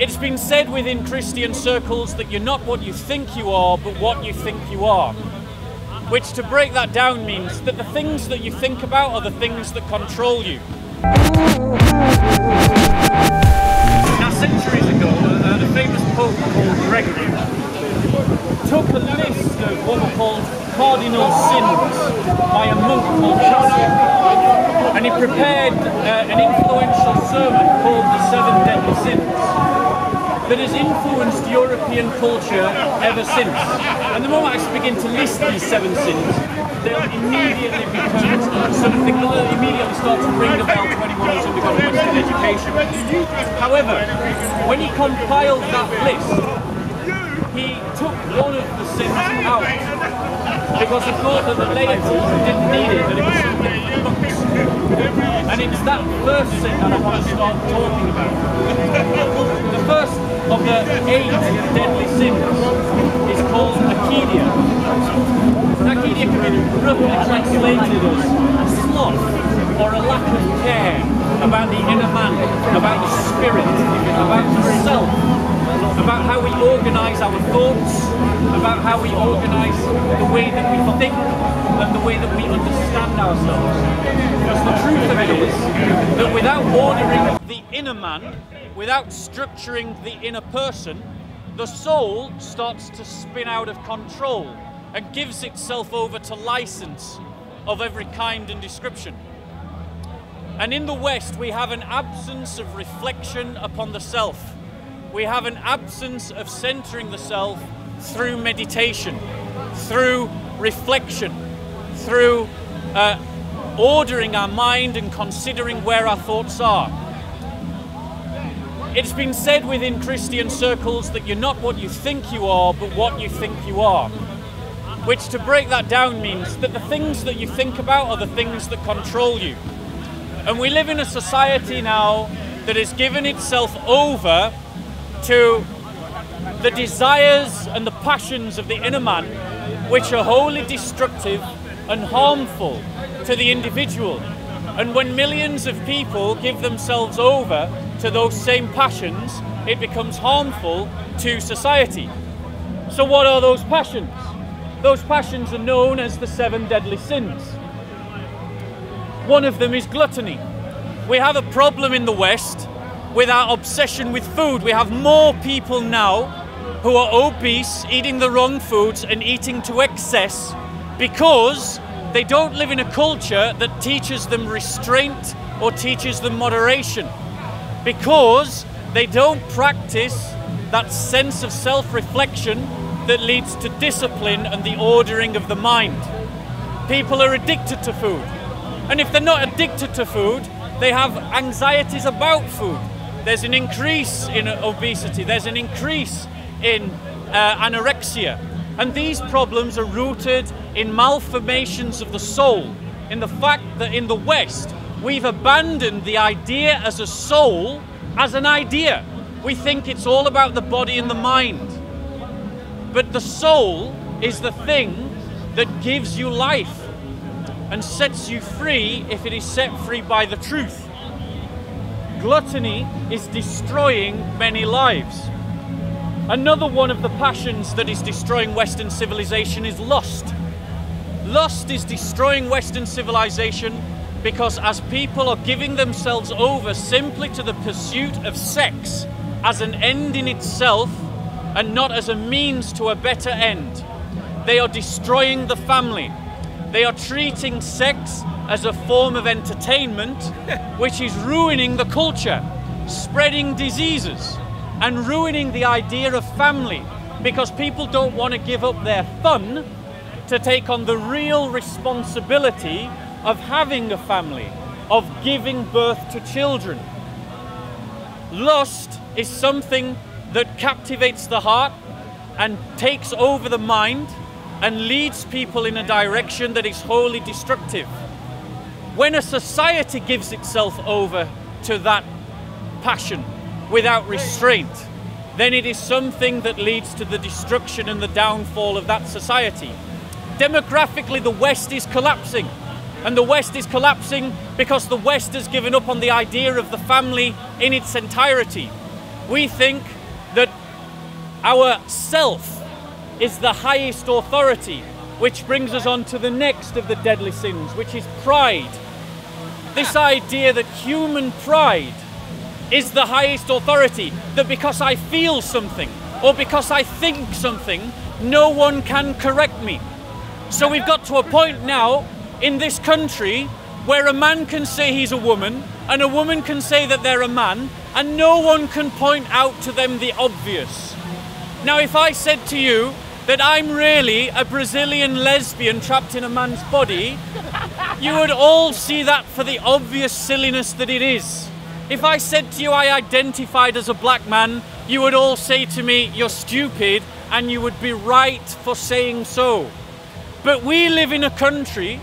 It's been said within Christian circles that you're not what you think you are, but what you think you are. Which, to break that down, means that the things that you think about are the things that control you. Now, centuries ago, the famous Pope called Gregory took a list of what were called cardinal sins by a monk called Jamal, and he prepared an influential sermon called the Seven Deadly Sins that has influenced European culture ever since. And the moment I begin to list these seven sins, they'll immediately become something that will immediately start to ring the bell to anyone who's undergone Western education. However, when he compiled that list, he took one of the sins out because he thought that the laity didn't need it, that it was something for the monks. And it's that first sin that I want to start talking about. The first of the 8 deadly sins is called acedia. Acedia can be roughly translated as sloth or a lack of care about the inner man, about the spirit, about the self, about how we organise our thoughts, about how we organise the way that we think and the way that we understand ourselves. Because the truth of it is that without ordering the inner man, without structuring the inner person, the soul starts to spin out of control and gives itself over to license of every kind and description. And in the West, we have an absence of reflection upon the self. We have an absence of centering the self through meditation, through reflection, through ordering our mind and considering where our thoughts are. It's been said within Christian circles that you're not what you think you are, but what you think you are. Which, to break that down, means that the things that you think about are the things that control you. And we live in a society now that has given itself over to the desires and the passions of the inner man, which are wholly destructive and harmful to the individual. And when millions of people give themselves over to those same passions, it becomes harmful to society. So what are those passions? Those passions are known as the 7 deadly sins. One of them is gluttony. We have a problem in the West with our obsession with food. We have more people now who are obese, eating the wrong foods and eating to excess because they don't live in a culture that teaches them restraint or teaches them moderation. Because they don't practice that sense of self-reflection that leads to discipline and the ordering of the mind. People are addicted to food. And if they're not addicted to food, they have anxieties about food. There's an increase in obesity, there's an increase in anorexia. And these problems are rooted in malformations of the soul, in the fact that in the West, we've abandoned the idea as a soul as an idea. We think it's all about the body and the mind. But the soul is the thing that gives you life and sets you free if it is set free by the truth. Gluttony is destroying many lives. Another one of the passions that is destroying Western civilization is lust. Lust is destroying Western civilization because as people are giving themselves over simply to the pursuit of sex as an end in itself and not as a means to a better end, they are destroying the family. They are treating sex as a form of entertainment, which is ruining the culture, spreading diseases, and ruining the idea of family, because people don't want to give up their fun to take on the real responsibility of having a family, of giving birth to children. Lust is something that captivates the heart and takes over the mind and leads people in a direction that is wholly destructive. When a society gives itself over to that passion without restraint, then it is something that leads to the destruction and the downfall of that society. Demographically, the West is collapsing. And the West is collapsing because the West has given up on the idea of the family in its entirety. We think that our self is the highest authority, which brings us on to the next of the deadly sins, which is pride. This idea that human pride is the highest authority, that because I feel something or because I think something, no one can correct me. So we've got to a point now in this country where a man can say he's a woman and a woman can say that they're a man, and no one can point out to them the obvious. Now, if I said to you that I'm really a Brazilian lesbian trapped in a man's body, you would all see that for the obvious silliness that it is. If I said to you I identified as a black man, you would all say to me, you're stupid, and you would be right for saying so. But we live in a country,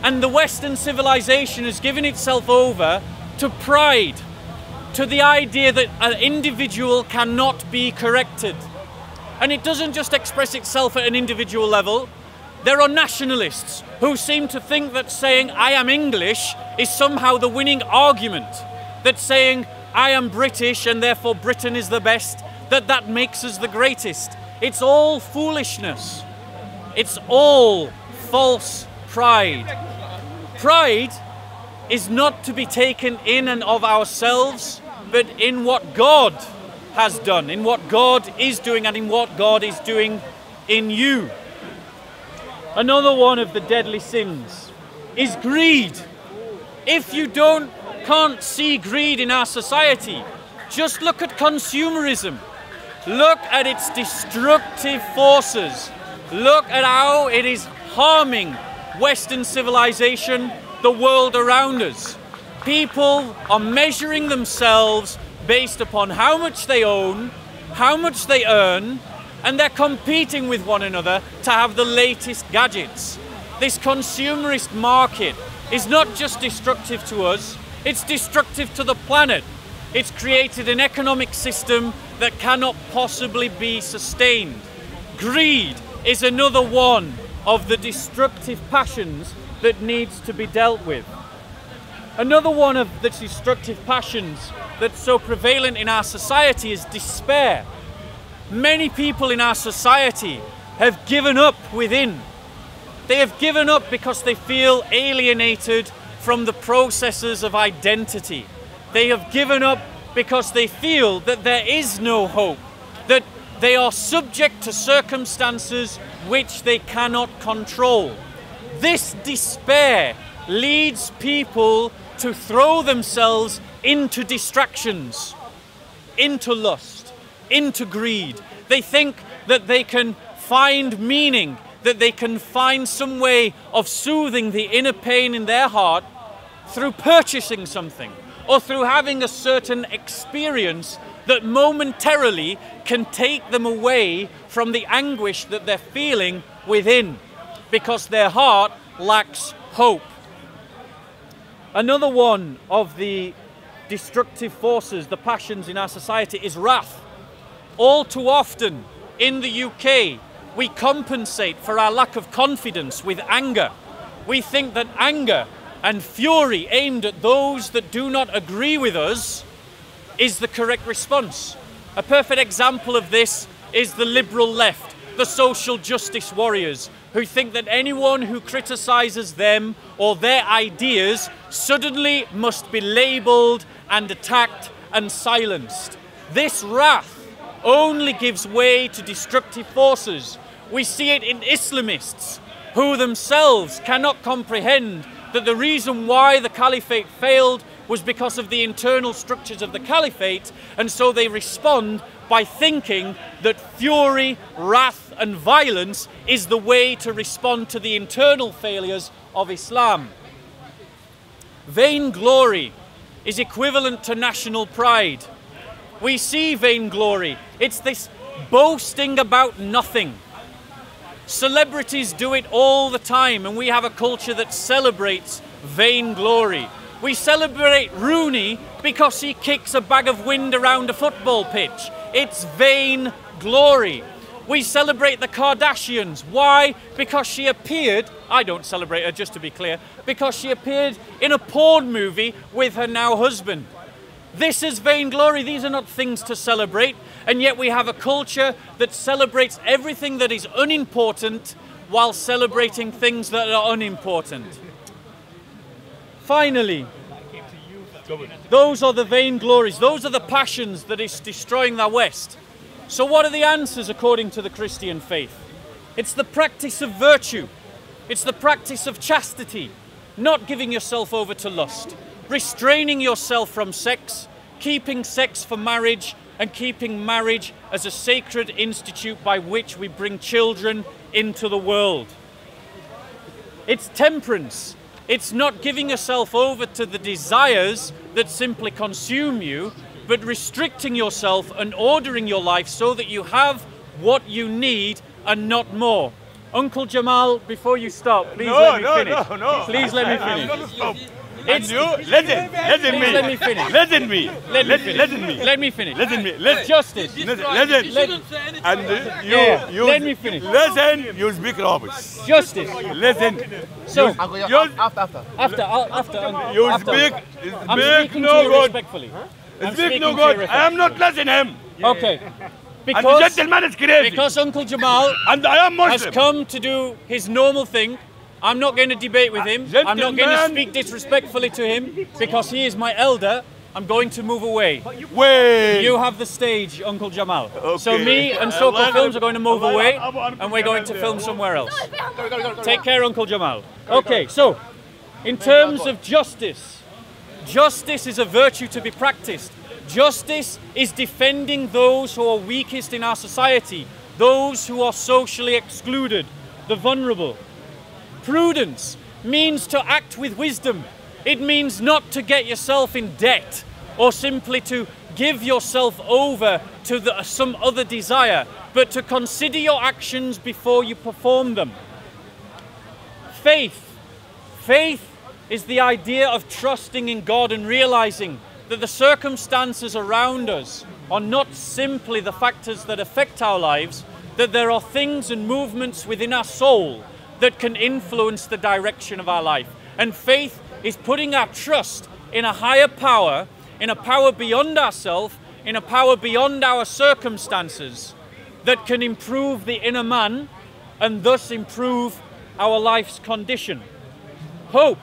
and the Western civilization has given itself over to pride, to the idea that an individual cannot be corrected. And it doesn't just express itself at an individual level. There are nationalists who seem to think that saying I am English is somehow the winning argument, that saying I am British and therefore Britain is the best, that makes us the greatest. It's all foolishness. It's all false pride. Pride is not to be taken in and of ourselves, but in what God has done, in what God is doing, and in what God is doing in you. Another one of the deadly sins is greed. If you can't see greed in our society, just look at consumerism. Look at its destructive forces. Look at how it is harming Western civilization, the world around us. People are measuring themselves based upon how much they own, how much they earn, and they're competing with one another to have the latest gadgets. This consumerist market is not just destructive to us, it's destructive to the planet. It's created an economic system that cannot possibly be sustained. Greed is another one of the destructive passions that needs to be dealt with. Another one of the destructive passions that's so prevalent in our society is despair. Many people in our society have given up within. They have given up because they feel alienated from the processes of identity. They have given up because they feel that there is no hope, that they are subject to circumstances which they cannot control. This despair leads people to throw themselves into distractions, into lust, into greed. They think that they can find meaning, that they can find some way of soothing the inner pain in their heart through purchasing something or through having a certain experience that momentarily can take them away from the anguish that they're feeling within, because their heart lacks hope. Another one of the destructive forces, the passions in our society, is wrath. All too often in the UK, we compensate for our lack of confidence with anger. We think that anger and fury aimed at those that do not agree with us is the correct response. A perfect example of this is the liberal left, the social justice warriors, who think that anyone who criticizes them or their ideas suddenly must be labeled and attacked and silenced. This wrath only gives way to destructive forces. We see it in Islamists, who themselves cannot comprehend that the reason why the caliphate failed was because of the internal structures of the caliphate, and so they respond by thinking that fury, wrath and violence is the way to respond to the internal failures of Islam. Vainglory is equivalent to national pride. We see vainglory. It's this boasting about nothing. Celebrities do it all the time, and we have a culture that celebrates vainglory. We celebrate Rooney because he kicks a bag of wind around a football pitch. It's vainglory. We celebrate the Kardashians. Why? Because she appeared, I don't celebrate her, just to be clear, because she appeared in a porn movie with her now husband. This is vainglory. These are not things to celebrate. And yet we have a culture that celebrates everything that is unimportant while celebrating things that are unimportant. Finally, those are the vainglories. Those are the passions that is destroying the West. So what are the answers according to the Christian faith? It's the practice of virtue. It's the practice of chastity, not giving yourself over to lust, restraining yourself from sex, keeping sex for marriage, and keeping marriage as a sacred institute by which we bring children into the world. It's temperance. It's not giving yourself over to the desires that simply consume you, but restricting yourself and ordering your life so that you have what you need and not more. Uncle Jamal, before you stop, please let me finish. No. Please let me finish. I'm not stop. It's, Listen me. let me finish. Listen me. Let me finish. Listen me. Let me finish. Listen me. Justice. Listen. And you let me finish. Listen, you speak rubbish. Justice. Listen. So, After. You after. speak I'm speaking to no you good. respectfully. I'm Speak speaking no to you good. I respectfully. am not listening him. Okay. And the gentleman is crazy. Because Uncle Jamal And I am has Muslim. come to do his normal thing. I'm not going to debate with him. I'm not going to Gentleman. speak disrespectfully to him because he is my elder. I'm going to move away. Wait. You have the stage, Uncle Jamal. So Okay. me and Soko Films are going to move away and we're going to film somewhere else. Take care, Uncle Jamal. Okay, so in terms of justice, justice is a virtue to be practiced. Justice is defending those who are weakest in our society, those who are socially excluded, the vulnerable. Prudence means to act with wisdom. It means not to get yourself in debt or simply to give yourself over to some other desire, but to consider your actions before you perform them. Faith. Faith is the idea of trusting in God and realizing that the circumstances around us are not simply the factors that affect our lives, that there are things and movements within our soul that can influence the direction of our life. And faith is putting our trust in a higher power, in a power beyond ourselves, in a power beyond our circumstances that can improve the inner man and thus improve our life's condition. Hope,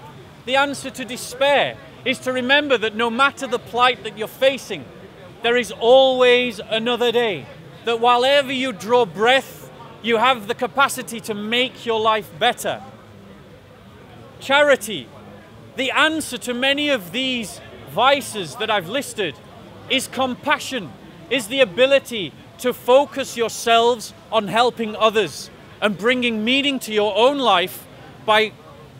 the answer to despair, is to remember that no matter the plight that you're facing, there is always another day. That while ever you draw breath, you have the capacity to make your life better. Charity, the answer to many of these vices that I've listed, is compassion, is the ability to focus yourselves on helping others and bringing meaning to your own life by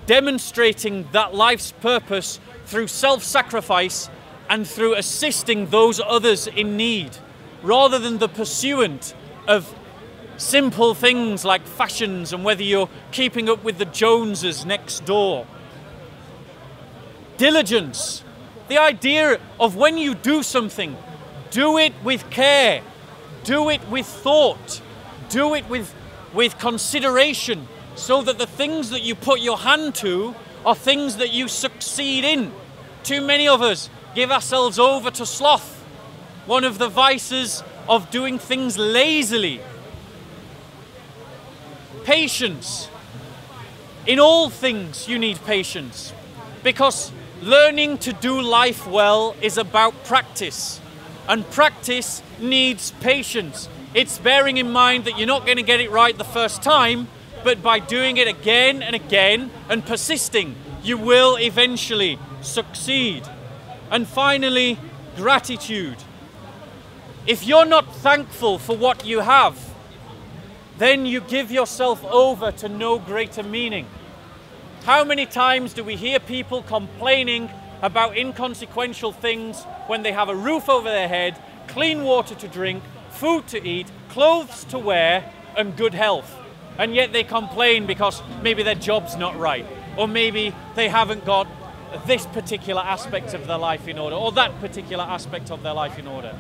demonstrating that life's purpose through self-sacrifice and through assisting those others in need, rather than the pursuant of simple things like fashions and whether you're keeping up with the Joneses next door. Diligence, the idea of when you do something, do it with care, do it with thought, do it with consideration, so that the things that you put your hand to are things that you succeed in. Too many of us give ourselves over to sloth, one of the vices of doing things lazily. Patience. In all things you need patience, because learning to do life well is about practice, and practice needs patience. It's bearing in mind that you're not going to get it right the first time, but by doing it again and again and persisting, you will eventually succeed. And finally, gratitude. If you're not thankful for what you have, then you give yourself over to no greater meaning. How many times do we hear people complaining about inconsequential things when they have a roof over their head, clean water to drink, food to eat, clothes to wear, and good health? And yet they complain because maybe their job's not right, or maybe they haven't got this particular aspect of their life in order, or that particular aspect of their life in order.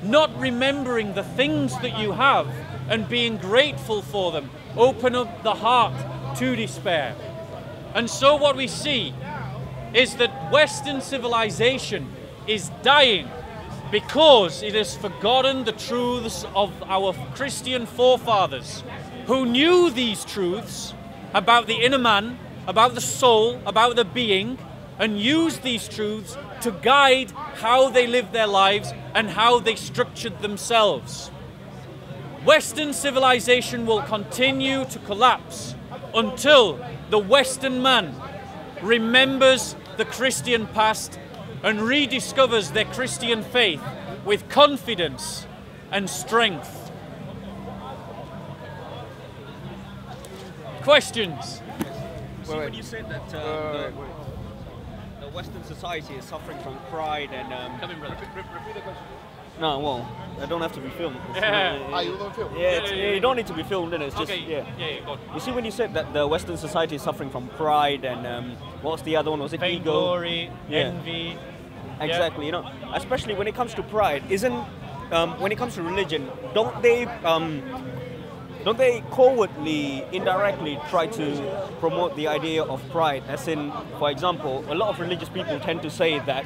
Not remembering the things that you have and being grateful for them open up the heart to despair. And so what we see is that Western civilization is dying because it has forgotten the truths of our Christian forefathers who knew these truths about the inner man, about the soul, about the being, and used these truths to guide how they lived their lives and how they structured themselves. Western civilization will continue to collapse until the Western man remembers the Christian past and rediscovers their Christian faith with confidence and strength. Questions? See, when you said that the Western society is suffering from pride and... Come in, brother. Repeat the question. No, well, I don't have to be filmed. You don't film? You don't need to be filmed, then it's just, Okay. Yeah, go on. You see, when you said that the Western society is suffering from pride and what was the other one? Was it Vain ego? glory, Yeah. envy. Exactly, you know, especially when it comes to pride, when it comes to religion, don't they covertly, indirectly try to promote the idea of pride? As in, for example, a lot of religious people tend to say that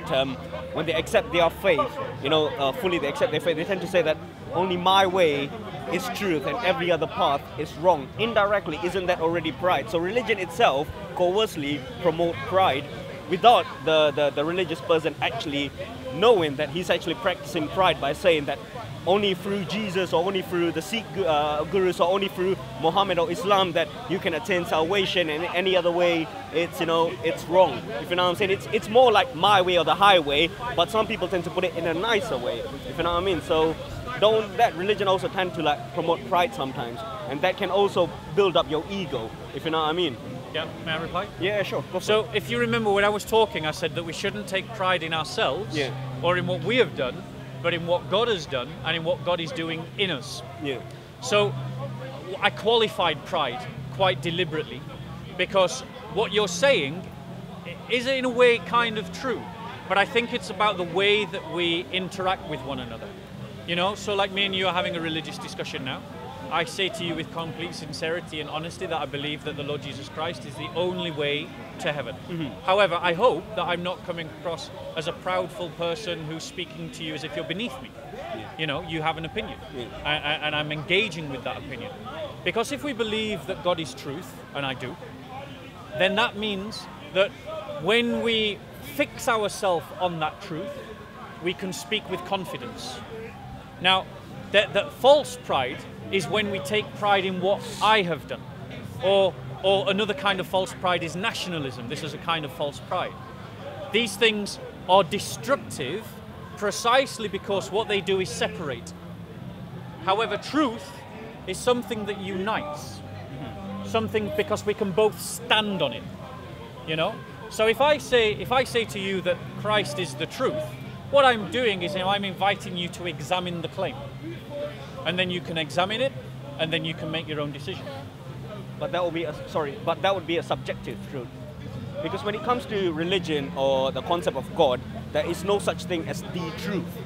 when they accept their faith, fully they accept their faith, they tend to say that only my way is truth and every other path is wrong. Indirectly, isn't that already pride? So religion itself covertly promote pride without the religious person actually knowing that he's actually practicing pride by saying that only through Jesus or only through the Sikh gurus or only through Muhammad or Islam that you can attain salvation, and any other way it's wrong. If you know what I'm saying, it's more like my way or the highway, but some people tend to put it in a nicer way. If you know what I mean. So that religion also tend to like promote pride sometimes, and that can also build up your ego. If you know what I mean. Yeah, may I reply? Yeah, sure. So if you remember when I was talking, I said that we shouldn't take pride in ourselves or in what we have done, but in what God has done and in what God is doing in us. Yeah. So I qualified pride quite deliberately because what you're saying is in a way kind of true, but I think it's about the way that we interact with one another. So like me and you are having a religious discussion now. I say to you with complete sincerity and honesty that I believe that the Lord Jesus Christ is the only way to heaven. Mm-hmm. However, I hope that I'm not coming across as a proudful person who's speaking to you as if you're beneath me. Yeah. You have an opinion, and I'm engaging with that opinion. Because if we believe that God is truth, and I do, then that means that when we fix ourselves on that truth, we can speak with confidence. Now, that false pride is when we take pride in what I have done. Or another kind of false pride is nationalism. This is a kind of false pride. These things are destructive precisely because what they do is separate. However, truth is something that unites. Something because we can both stand on it. So if I say to you that Christ is the truth, what I'm doing is I'm inviting you to examine the claim. And then you can examine it, and then you can make your own decision. But that would be a subjective truth. Because when it comes to religion or the concept of God, there is no such thing as the truth.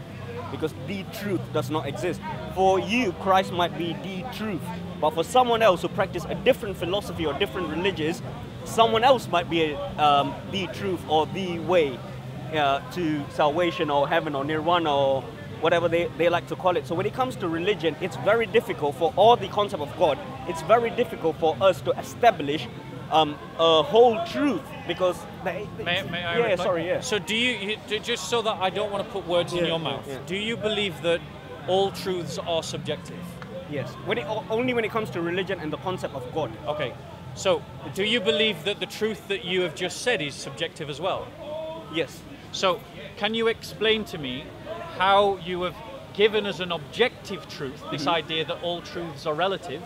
Because the truth does not exist. For you, Christ might be the truth. But for someone else who practices a different philosophy or different religions, someone else might be the truth or the way to salvation or heaven or nirvana or whatever they like to call it. So when it comes to religion, it's very difficult for all the concept of God. It's very difficult for us to establish a whole truth because... May I reply? So do you, just so that I don't want to put words in your mouth, do you believe that all truths are subjective? Yes, only when it comes to religion and the concept of God. Okay, so do you believe that the truth that you have just said is subjective as well? Yes. So can you explain to me how you have given us an objective truth, this idea that all truths are relative,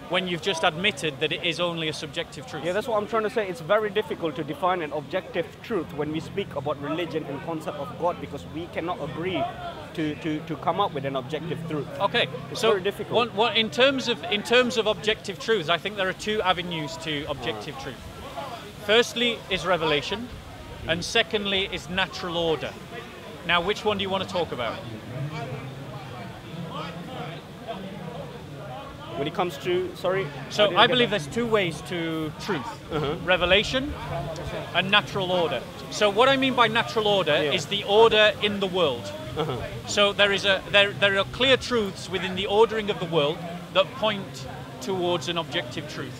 when you've just admitted that it is only a subjective truth? Yeah, that's what I'm trying to say. It's very difficult to define an objective truth when we speak about religion and concept of God because we cannot agree to come up with an objective truth. Okay, it's so very difficult. In terms of objective truths, I think there are two avenues to objective truth. Firstly is revelation, and secondly is natural order. Now, which one do you want to talk about? when it comes to, sorry? So I believe there's two ways to truth. Revelation and natural order. So what I mean by natural order is the order in the world. So there are clear truths within the ordering of the world that point towards an objective truth.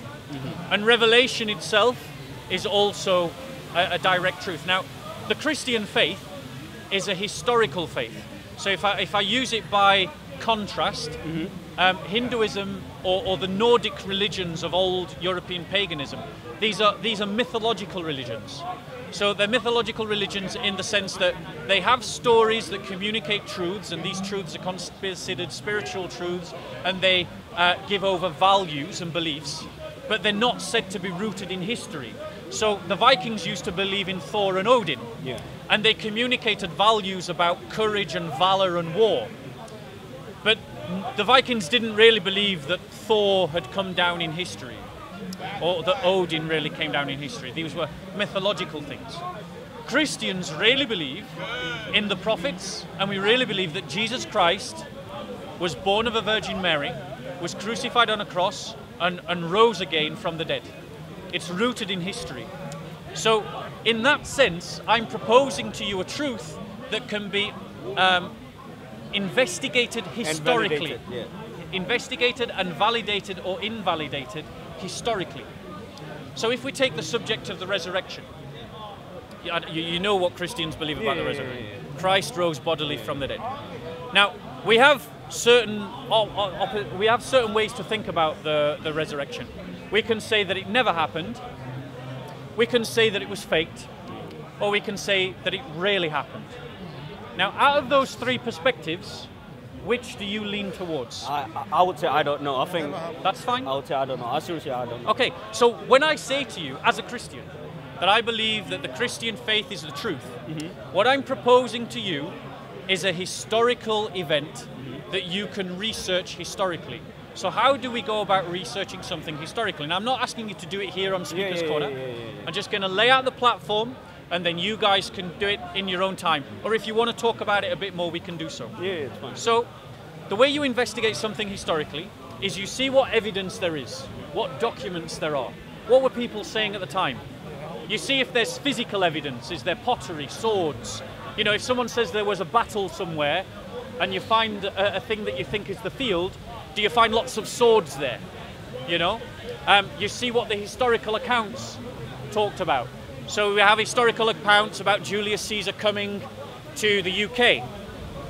And revelation itself is also a direct truth. Now, the Christian faith is a historical faith. So if I use it by contrast, Hinduism or the Nordic religions of old European paganism, these are mythological religions. So they're mythological religions in the sense that they have stories that communicate truths, and these truths are considered spiritual truths, and they give over values and beliefs, but they're not said to be rooted in history. So the Vikings used to believe in Thor and Odin, and they communicated values about courage and valor and war. But the Vikings didn't really believe that Thor had come down in history, or that Odin really came down in history. These were mythological things. Christians really believe in the prophets, and we really believe that Jesus Christ was born of a Virgin Mary, was crucified on a cross, and rose again from the dead. It's rooted in history. So in that sense, I'm proposing to you a truth that can be investigated historically. Investigated and validated or invalidated historically. So if we take the subject of the resurrection, you know what Christians believe about the resurrection. Christ rose bodily from the dead. Now, we have certain ways to think about the resurrection. We can say that it never happened, we can say that it was faked, or we can say that it really happened. Now, out of those three perspectives, which do you lean towards? I would say I don't know. I think that's fine. I would say I don't know. I seriously I don't know. Okay, so when I say to you as a Christian that I believe that the Christian faith is the truth, what I'm proposing to you is a historical event that you can research historically. So how do we go about researching something historically? And I'm not asking you to do it here on Speaker's Corner. I'm just going to lay out the platform, and then you guys can do it in your own time. Or if you want to talk about it a bit more, we can do so. Yeah, it's fine. So the way you investigate something historically is you see what evidence there is, what documents there are, what were people saying at the time. You see if there's physical evidence, is there pottery, swords. You know, if someone says there was a battle somewhere and you find a thing that you think is the field, do you find lots of swords there? You know? You see what the historical accounts talked about. So we have historical accounts about Julius Caesar coming to the UK,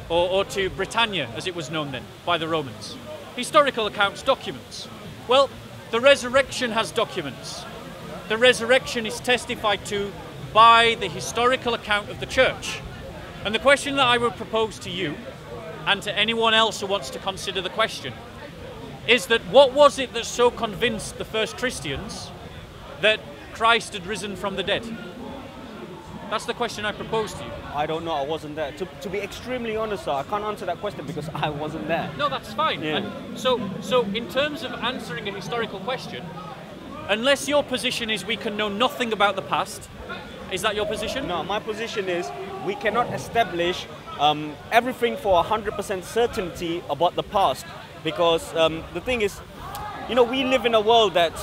or to Britannia, as it was known then, by the Romans. Historical accounts, documents. Well, the resurrection has documents. The resurrection is testified to by the historical account of the church. And the question that I would propose to you, and to anyone else who wants to consider the question, is that what was it that so convinced the first Christians that Christ had risen from the dead? That's the question I propose to you. I don't know, I wasn't there. To be extremely honest, sir, I can't answer that question because I wasn't there. No, that's fine. Yeah. And so in terms of answering a historical question, unless your position is we can know nothing about the past, is that your position? No, my position is we cannot establish everything for 100% certainty about the past, because the thing is, you know, we live in a world that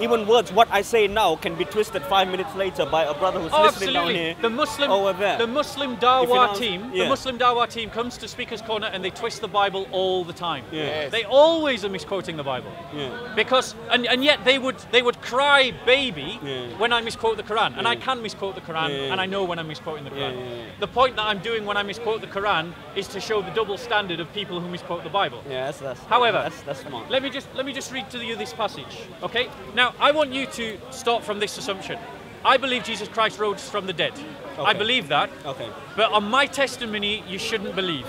even words, what I say now, can be twisted 5 minutes later by a brother who's listening down here. The Muslim, over there. The Muslim Dawah team, yeah. The Muslim Dawah team comes to Speaker's Corner and they twist the Bible all the time. Yeah. Yes. They always are misquoting the Bible. Yeah. Because and yet they would cry baby when I misquote the Quran, and I can misquote the Quran, and I know when I'm misquoting the Quran. The point that I'm doing when I misquote the Quran is to show the double standard of people who misquote the Bible. However, that's smart. Let me just read to you this passage, okay? Now I want you to start from this assumption. I believe Jesus Christ rose from the dead. Okay. I believe that. Okay. But on my testimony, you shouldn't believe,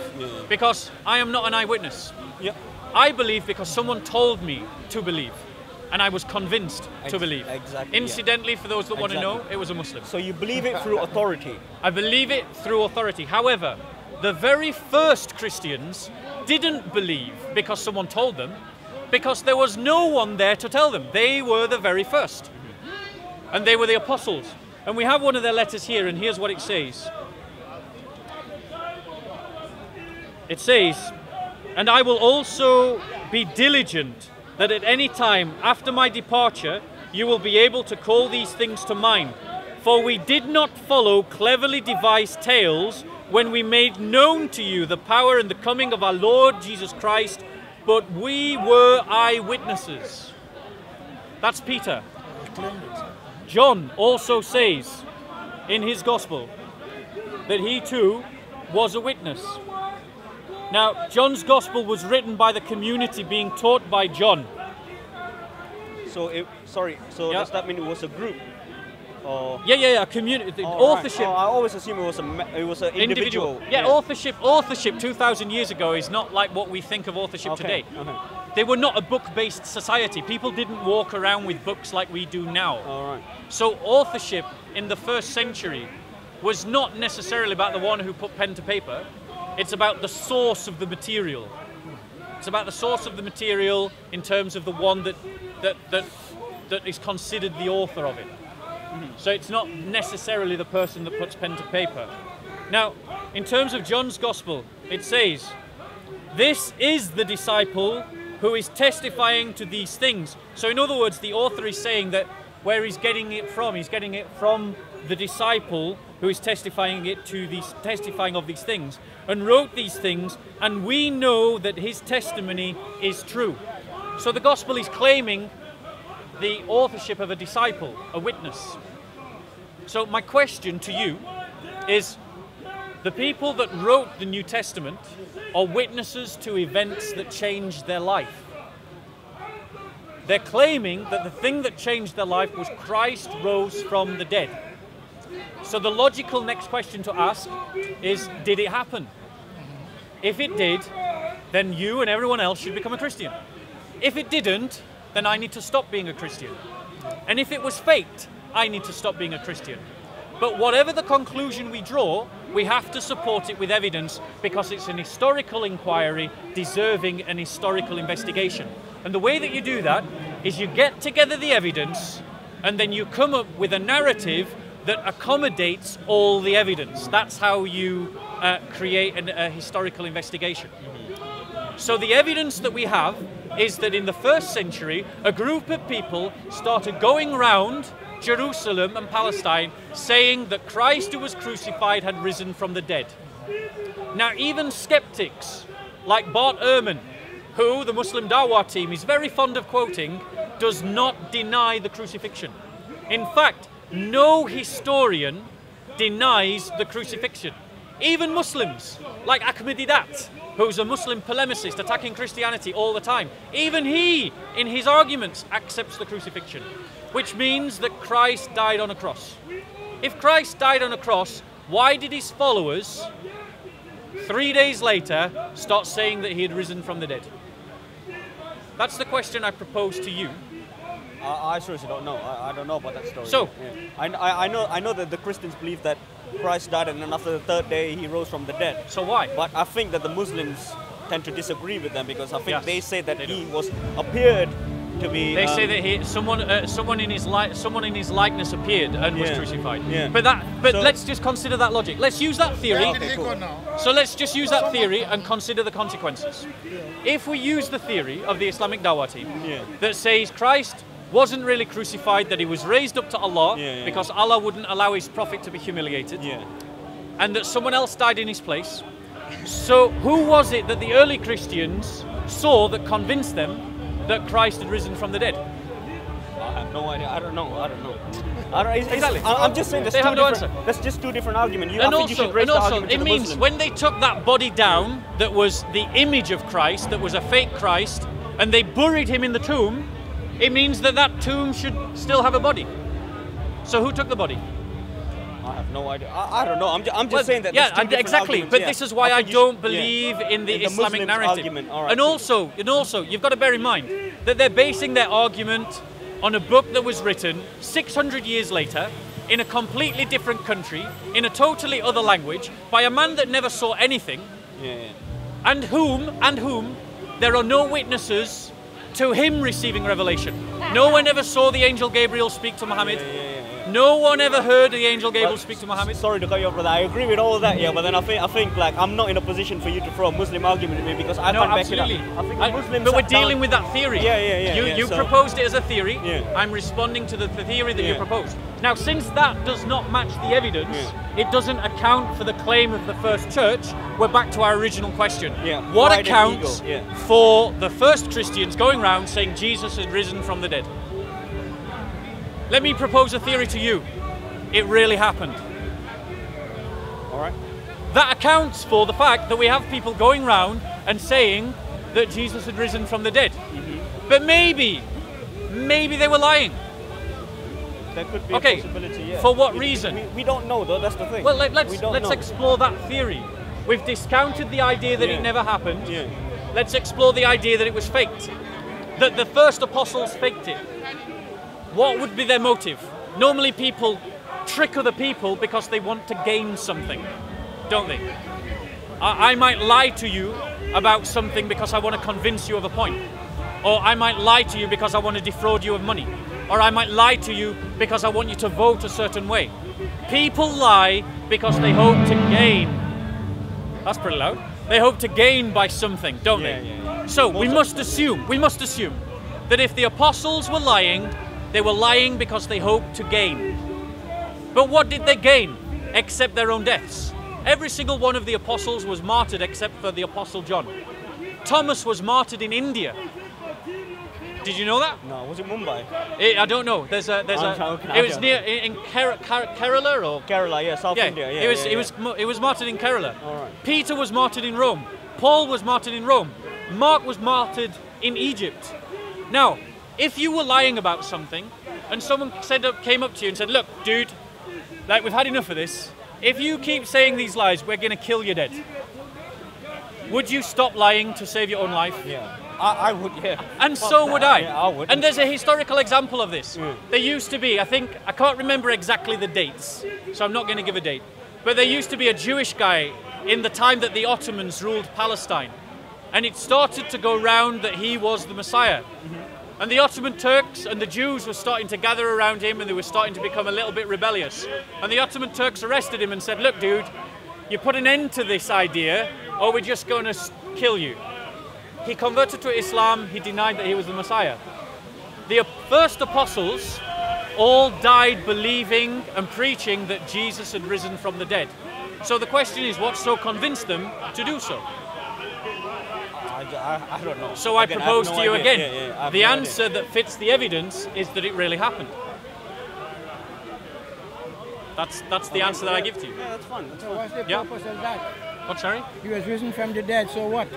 because I am not an eyewitness. Yep. I believe because someone told me to believe, and I was convinced to believe. Exactly. Incidentally, for those that want to know, it was a Muslim. So you believe it through authority? I believe it through authority. However, the very first Christians didn't believe because someone told them, because there was no one there to tell them. They were the very first. And they were the apostles. And we have one of their letters here, and here's what it says. It says, "And I will also be diligent that at any time after my departure you will be able to call these things to mind. For we did not follow cleverly devised tales when we made known to you the power and the coming of our Lord Jesus Christ, but we were eyewitnesses. That's Peter. John also says in his gospel that he too was a witness. Now, John's gospel was written by the community being taught by John. So, does that mean it was a group? Or Yeah, community, authorship. Right. I always assume it was an individual. Yeah, authorship 2,000 years ago is not like what we think of authorship today. Okay. They were not a book-based society. People didn't walk around with books like we do now. All right. So authorship in the first century was not necessarily about the one who put pen to paper. It's about the source of the material. It's about the source of the material in terms of the one that is considered the author of it. So it's not necessarily the person that puts pen to paper. Now, in terms of John's gospel, it says, "This is the disciple who is testifying to these things." So in other words, the author is saying that where he's getting it from the disciple who is testifying of these things, and wrote these things, and we know that his testimony is true. So the gospel is claiming the authorship of a disciple, a witness. So my question to you is, the people that wrote the New Testament are witnesses to events that changed their life. They're claiming that the thing that changed their life was Christ rose from the dead. So the logical next question to ask is, did it happen? If it did, then you and everyone else should become a Christian. If it didn't, then I need to stop being a Christian. And if it was faked, I need to stop being a Christian. But whatever the conclusion we draw, we have to support it with evidence, because it's an historical inquiry deserving an historical investigation. And the way that you do that is you get together the evidence and then you come up with a narrative that accommodates all the evidence. That's how you create a historical investigation. So the evidence that we have is that in the first century, a group of people started going around Jerusalem and Palestine saying that Christ who was crucified had risen from the dead. Now, even skeptics like Bart Ehrman, who the Muslim Dawah team is very fond of quoting, does not deny the crucifixion. In fact, no historian denies the crucifixion. Even Muslims, like Ahmadidat, who's a Muslim polemicist attacking Christianity all the time, even he, in his arguments, accepts the crucifixion, which means that Christ died on a cross. If Christ died on a cross, why did his followers, 3 days later, start saying that he had risen from the dead? That's the question I propose to you. I seriously don't know. I don't know about that story. So, I know that the Christians believe that Christ died and then after the third day he rose from the dead. So why? But I think that the Muslims tend to disagree with them, because I think they say that he do. appeared to be. They say that someone in his likeness appeared and was crucified. Yeah. But let's just consider that logic. Let's use that theory. Okay, cool. So let's just use that theory and consider the consequences. If we use the theory of the Islamic Dawah team that says Christ wasn't really crucified, that he was raised up to Allah because Allah wouldn't allow his prophet to be humiliated, and that someone else died in his place. So who was it that the early Christians saw that convinced them that Christ had risen from the dead? I have no idea. I don't know. Exactly. I'm just saying that's just two different arguments. I think you should raise the argument to it the means Muslims. when they took that body down that was the image of Christ, that was a fake Christ, and they buried him in the tomb, it means that that tomb should still have a body. So who took the body? I have no idea. I don't know. I'm just saying that. Exactly. But this is why I don't believe in the Islamic narrative. Right, and also, you've got to bear in mind that they're basing their argument on a book that was written 600 years later in a completely different country, in a totally other language, by a man that never saw anything, and whom there are no witnesses to him receiving revelation. No one ever saw the angel Gabriel speak to Muhammad. No one ever heard the angel Gabriel speak to Muhammad. Sorry to cut you off, brother. I agree with all of that, yeah, but then I think like I'm not in a position for you to throw a Muslim argument at me because I can't back it up. I think Muslims but we're dealing with that theory. You so proposed it as a theory. Yeah. I'm responding to the theory that you proposed. Now, since that does not match the evidence, it doesn't account for the claim of the first church. We're back to our original question. What accounts for the first Christians going around saying Jesus had risen from the dead? Let me propose a theory to you. It really happened. All right. That accounts for the fact that we have people going around and saying that Jesus had risen from the dead. But maybe they were lying. That could be a possibility, yeah. For what reason? We don't know, though. That's the thing. Well, let's explore that theory. We've discounted the idea that it never happened. Let's explore the idea that it was faked. That the first apostles faked it. What would be their motive? Normally people trick other people because they want to gain something, don't they? I might lie to you about something because I want to convince you of a point. Or I might lie to you because I want to defraud you of money. Or I might lie to you because I want you to vote a certain way. People lie because they hope to gain. That's pretty loud. They hope to gain by something, don't they? So we must assume that if the apostles were lying, they were lying because they hoped to gain. But what did they gain? Except their own deaths. Every single one of the apostles was martyred except for the apostle John. Thomas was martyred in India. Did you know that? No, was it Mumbai? I don't know. It was near in Kerala or Kerala, yeah, South India. Yeah, He was martyred in Kerala. All right. Peter was martyred in Rome. Paul was martyred in Rome. Mark was martyred in Egypt. Now, if you were lying about something, and someone came up to you and said, "Look, dude, like we've had enough of this. If you keep saying these lies, we're going to kill you dead." Would you stop lying to save your own life? Yeah. I would, yeah. And so would I. Yeah, I would. And there's a historical example of this. There used to be, I can't remember exactly the dates, so I'm not going to give a date, but there used to be a Jewish guy in the time that the Ottomans ruled Palestine. And it started to go round that he was the Messiah. And the Ottoman Turks and the Jews were starting to gather around him and they were starting to become a little bit rebellious. And the Ottoman Turks arrested him and said, "Look, dude, you put an end to this idea or we're just going to kill you." He converted to Islam, he denied that he was the Messiah. The first apostles all died believing and preaching that Jesus had risen from the dead. So the question is, what so convinced them to do so? I don't know. So I propose to you again, the answer that fits the evidence is that it really happened. That's the answer that I give to you. Yeah, that's fine. So what's the purpose of that? What, sorry? He was risen from the dead, so what?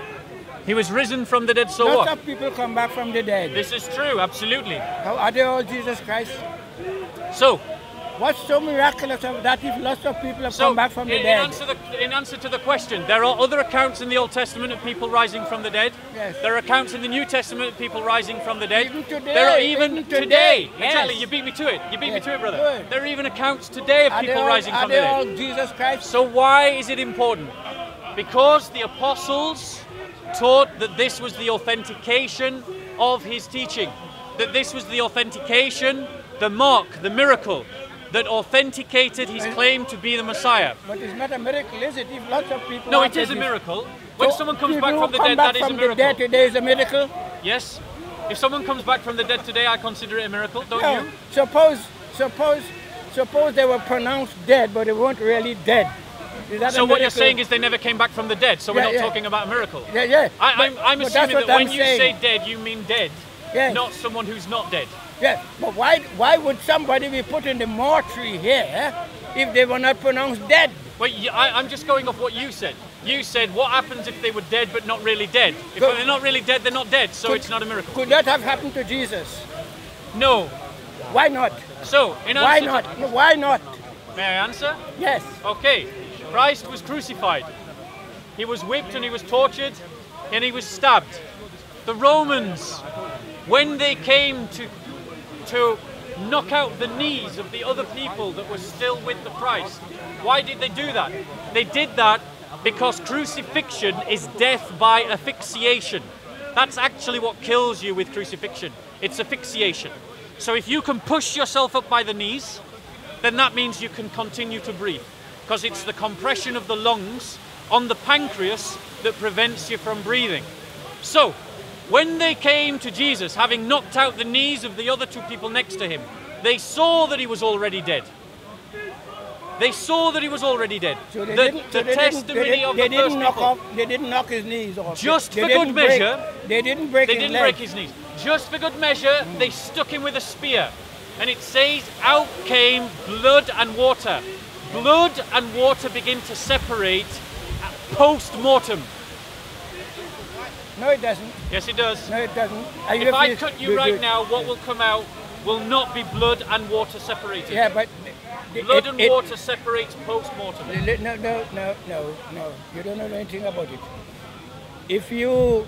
He was risen from the dead, so what? Lots of people come back from the dead. This is true, absolutely. How are they all Jesus Christ? So, what's so miraculous of that if lots of people have come back from the dead? In answer to the question, there are other accounts in the Old Testament of people rising from the dead. Yes. There are accounts in the New Testament of people rising from the dead. Even today. There are even today. Yes. Exactly, you beat me to it. You beat me to it, brother. Good. There are even accounts today of people rising from the dead. Are they all Jesus Christ? So why is it important? Because the apostles taught that this was the authentication of his teaching. That this was the authentication, the mark, the miracle that authenticated his claim to be the Messiah. But it's not a miracle, is it? If lots of people... No, it is a miracle. When someone comes back from the dead, that is a miracle. Dead today is a miracle? Yes. If someone comes back from the dead today, I consider it a miracle, don't you? Suppose they were pronounced dead, but they weren't really dead. So what you're saying is they never came back from the dead, so we're not talking about a miracle. Yeah. I'm assuming that when you say dead, you mean dead, not someone who's not dead. Yeah, but why would somebody be put in the mortuary here if they were not pronounced dead? Well, I'm just going off what you said. You said, what happens if they were dead but not really dead? If they're not really dead, they're not dead, so it's not a miracle. Could that have happened to Jesus? No. Why not? So, why not? Why not? May I answer? Yes. Okay. Christ was crucified. He was whipped and he was tortured and he was stabbed. The Romans, when they came to knock out the knees of the other people that were still with the Christ, why did they do that? They did that because crucifixion is death by asphyxiation. That's actually what kills you with crucifixion. It's asphyxiation. So if you can push yourself up by the knees, then that means you can continue to breathe, because it's the compression of the lungs on the pancreas that prevents you from breathing. So, when they came to Jesus, having knocked out the knees of the other two people next to him, they saw that he was already dead. They saw that he was already dead. So They didn't knock his knees off. Just for good measure. They didn't break his legs. They didn't break his knees. Just for good measure, they stuck him with a spear. And it says, out came blood and water. Blood and water begin to separate post-mortem. No, it doesn't. Yes, it does. No, it doesn't. If I cut you right now, what will come out will not be blood and water separated. Yeah, but blood and water separates post-mortem. No. You don't know anything about it. If you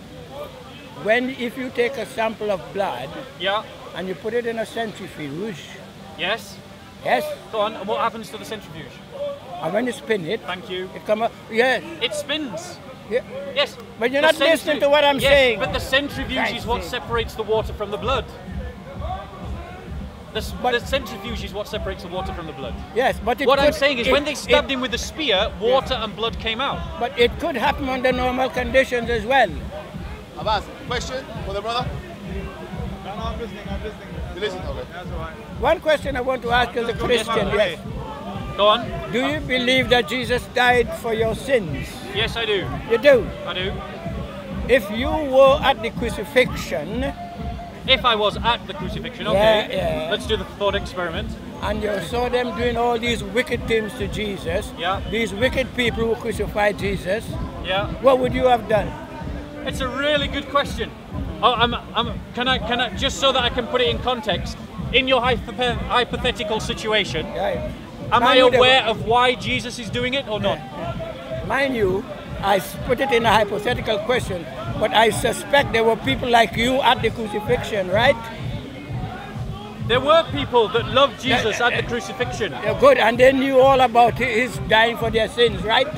take a sample of blood, yeah, and you put it in a centrifuge, yes, go on. And what happens to the centrifuge? And when you spin it, thank you, it comes up. Yeah, it spins. Yeah. Yes, but you're not listening to what I'm saying. But the centrifuge is what separates the water from the blood. The centrifuge is what separates the water from the blood. Yes, but what I'm saying is when they stabbed him with the spear, water and blood came out. But it could happen under normal conditions as well. Abbas, question for the brother? No, I'm listening. You listen? Okay. That's all right. One question I want to ask as a Christian, yes. Go on. Do you believe that Jesus died for your sins? Yes, I do. You do? I do. If you were at the crucifixion... If I was at the crucifixion, okay. Yeah. Let's do the thought experiment. And you saw them doing all these wicked things to Jesus. Yeah. These wicked people who crucified Jesus. Yeah. What would you have done? It's a really good question. Oh, can I just so that I can put it in context? In your hypothetical situation, am I aware of why Jesus is doing it or not? Mind you, I put it in a hypothetical question, but I suspect there were people like you at the crucifixion, right? There were people that loved Jesus at the crucifixion. Yeah, good, and they knew all about his dying for their sins, right?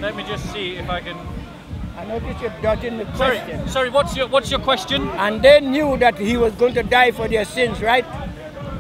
Let me just see if I can... I noticed you're dodging the question. Sorry, what's your question? And they knew that he was going to die for their sins, right?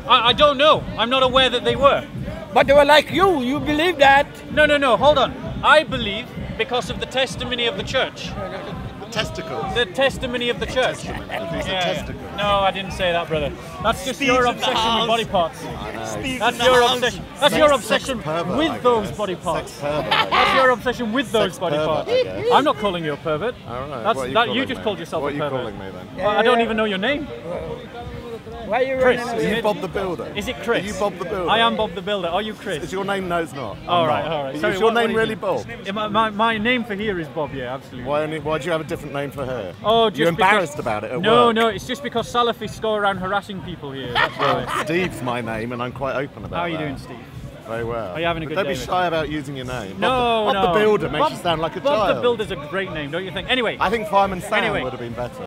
I don't know. I'm not aware that they were. But they were like you. You believe that? No. Hold on. I believe because of the testimony of the church. The testicles. The testimony of the church. Testicles. No, I didn't say that, brother. That's just your obsession with body parts. That's your obsession. That's your obsession with those body parts. That's your obsession with those body parts. I'm not calling you a pervert. You just called yourself a pervert. What are you calling me then? I don't even know your name. Why are you Chris? Are you Bob the Builder? Is it Chris? Are you Bob the Builder? I am Bob the Builder. Are you Chris? Is your name? No, it's not. All right. Sorry, is your name really Bob? My name for here is Bob. Yeah, absolutely. Why do you have a different name for her? Oh, just you're embarrassed about it at No, work? No. It's just because Salafists go around harassing people here. That's why. Steve's my name, and I'm quite open about that. How are you doing, Steve? Very well. Are you having a good Don't day? Don't be shy about using your name. No, Bob the Builder makes you sound like a child. Bob the Builder's a great name, don't you think? Anyway. I think Fireman Sam would have been better.